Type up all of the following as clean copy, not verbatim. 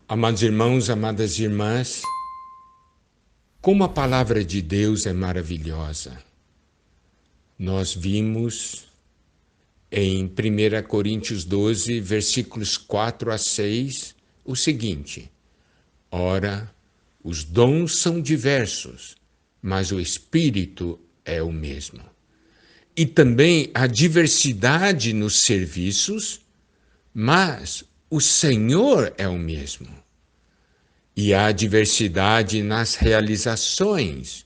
Amados irmãos, amadas irmãs, como a palavra de Deus é maravilhosa. Nós vimos em 1 Coríntios 12, versículos 4 a 6, o seguinte: Ora, os dons são diversos, mas o Espírito é o mesmo. E também há diversidade nos serviços, mas o Senhor é o mesmo. E há diversidade nas realizações,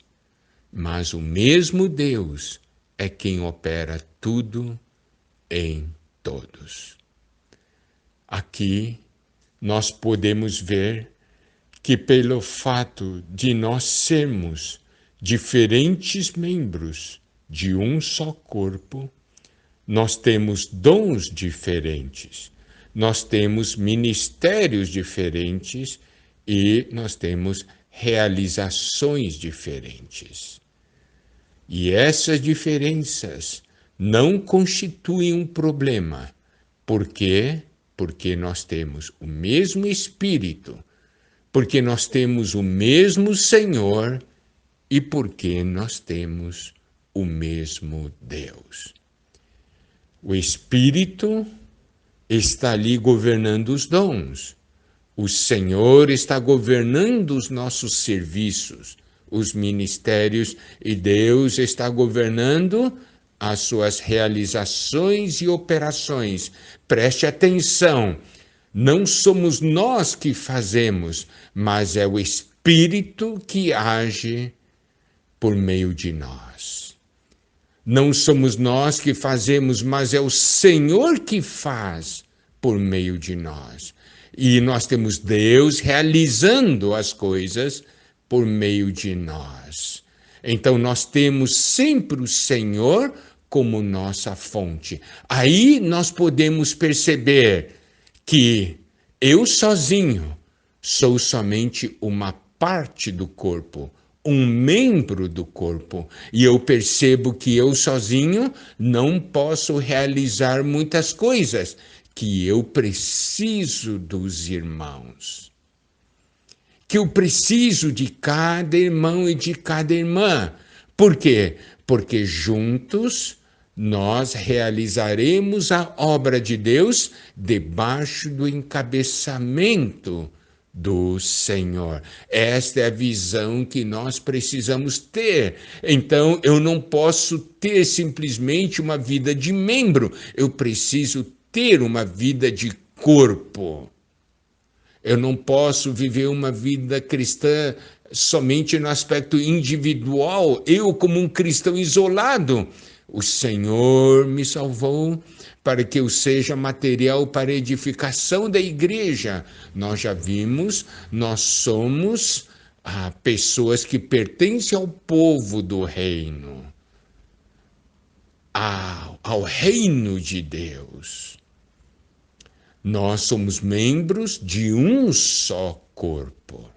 mas o mesmo Deus é quem opera tudo em todos. Aqui nós podemos ver que, pelo fato de nós sermos diferentes membros de um só corpo, nós temos dons diferentes, nós temos ministérios diferentes e nós temos realizações diferentes. E essas diferenças não constituem um problema. Por quê? Porque nós temos o mesmo Espírito, porque nós temos o mesmo Senhor e porque nós temos o mesmo Deus. O Espírito está ali governando os dons. O Senhor está governando os nossos serviços, os ministérios, e Deus está governando as suas realizações e operações. Preste atenção, não somos nós que fazemos, mas é o Espírito que age por meio de nós. Não somos nós que fazemos, mas é o Senhor que faz por meio de nós. E nós temos Deus realizando as coisas por meio de nós. Então nós temos sempre o Senhor como nossa fonte. Aí nós podemos perceber que eu sozinho sou somente uma parte do corpo, um membro do corpo, e eu percebo que eu sozinho não posso realizar muitas coisas, que eu preciso dos irmãos, que eu preciso de cada irmão e de cada irmã. Por quê? Porque juntos nós realizaremos a obra de Deus debaixo do encabeçamento do Senhor. Esta é a visão que nós precisamos ter. Então, eu não posso ter simplesmente uma vida de membro, eu preciso ter uma vida de corpo. Eu não posso viver uma vida cristã somente no aspecto individual, eu como um cristão isolado. O Senhor me salvou para que eu seja material para a edificação da igreja. Nós já vimos, nós somos pessoas que pertencem ao povo do reino, ao reino de Deus. Nós somos membros de um só corpo.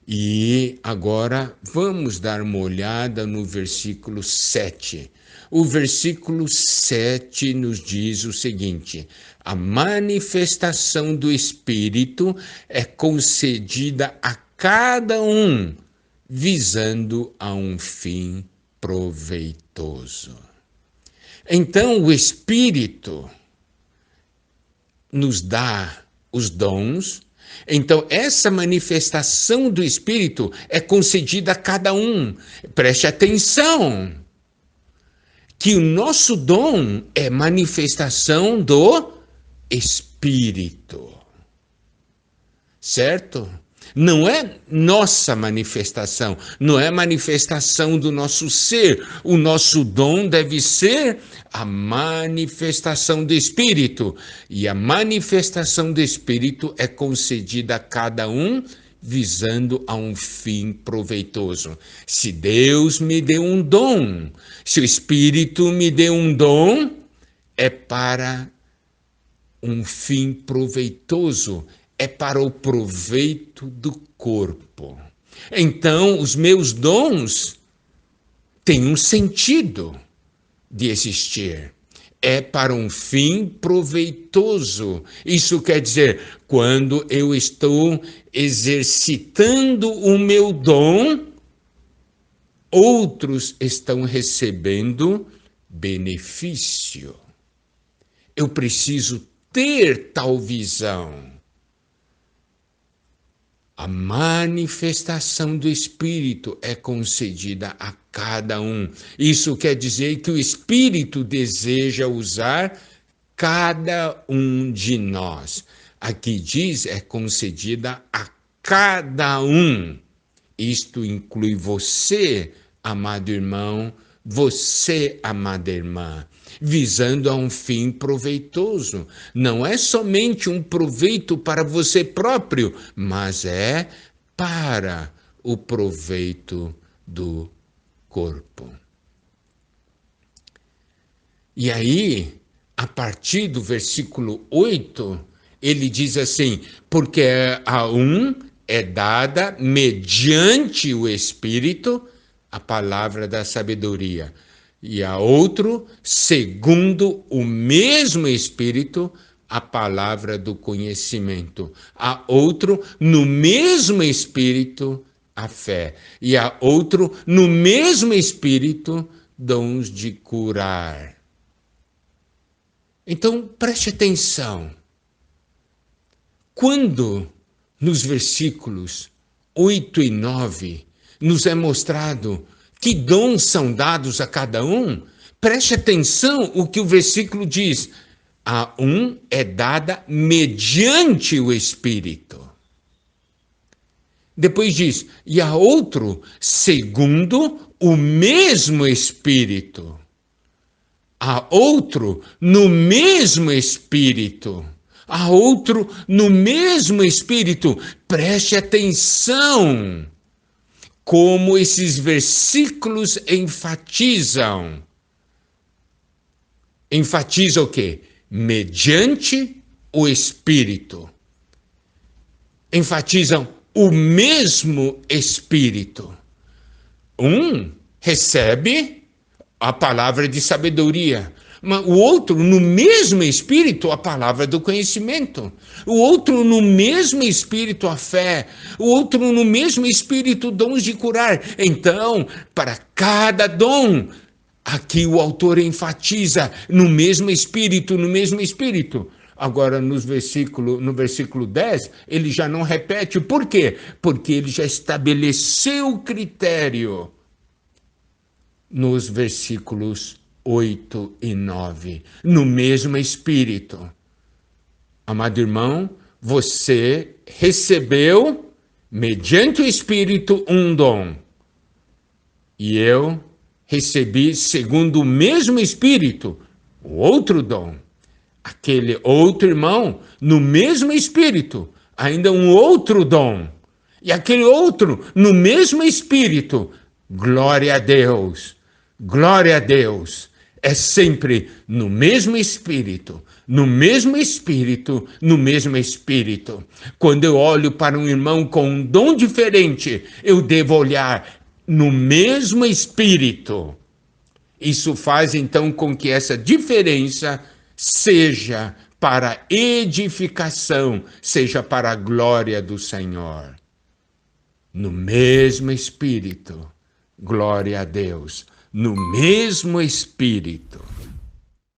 E agora vamos dar uma olhada no versículo 7. O versículo 7 nos diz o seguinte: a manifestação do Espírito é concedida a cada um, visando a um fim proveitoso. Então, o Espírito nos dá os dons. Então, essa manifestação do Espírito é concedida a cada um. Preste atenção, que o nosso dom é manifestação do Espírito, certo? Não é nossa manifestação, não é manifestação do nosso ser. O nosso dom deve ser a manifestação do Espírito. E a manifestação do Espírito é concedida a cada um visando a um fim proveitoso. Se Deus me deu um dom, se o Espírito me deu um dom, é para um fim proveitoso, é para o proveito do corpo. Então, os meus dons têm um sentido de existir. é para um fim proveitoso. Isso quer dizer, quando eu estou exercitando o meu dom, outros estão recebendo benefício. Eu preciso ter tal visão. A manifestação do Espírito é concedida a cada um. Isso quer dizer que o Espírito deseja usar cada um de nós. Aqui diz, é concedida a cada um. Isto inclui você, amado irmão, você, amada irmã, visando a um fim proveitoso. Não é somente um proveito para você próprio, mas é para o proveito do corpo. E aí, a partir do versículo 8, ele diz assim: porque a um é dada mediante o Espírito a palavra da sabedoria, e a outro, segundo o mesmo Espírito, a palavra do conhecimento, a outro, no mesmo Espírito, a fé, e a outro, no mesmo Espírito, dons de curar. Então, preste atenção. Quando nos versículos 8 e 9 nos é mostrado que dons são dados a cada um, preste atenção o que o versículo diz. A um é dada mediante o Espírito. Depois diz, e a outro segundo o mesmo Espírito. A outro no mesmo Espírito. A outro no mesmo Espírito. Preste atenção como esses versículos enfatizam. Enfatiza o quê? Mediante o Espírito. Enfatizam o mesmo Espírito. Um recebe a palavra de sabedoria, mas o outro, no mesmo Espírito, a palavra do conhecimento. O outro, no mesmo Espírito, a fé. O outro, no mesmo Espírito, dons de curar. Então, para cada dom, aqui o autor enfatiza no mesmo Espírito, no mesmo Espírito. Agora, no versículo 10, ele já não repete. Por quê? Porque ele já estabeleceu o critério nos versículos 8 e 9, no mesmo Espírito. Amado irmão, você recebeu, mediante o Espírito, um dom. E eu recebi, segundo o mesmo Espírito, o outro dom. Aquele outro irmão, no mesmo Espírito, ainda um outro dom. E aquele outro, no mesmo Espírito, glória a Deus. Glória a Deus. É sempre no mesmo Espírito, no mesmo Espírito, no mesmo Espírito. Quando eu olho para um irmão com um dom diferente, eu devo olhar no mesmo Espírito. Isso faz então com que essa diferença seja para edificação, seja para a glória do Senhor. No mesmo Espírito, glória a Deus. No mesmo Espírito.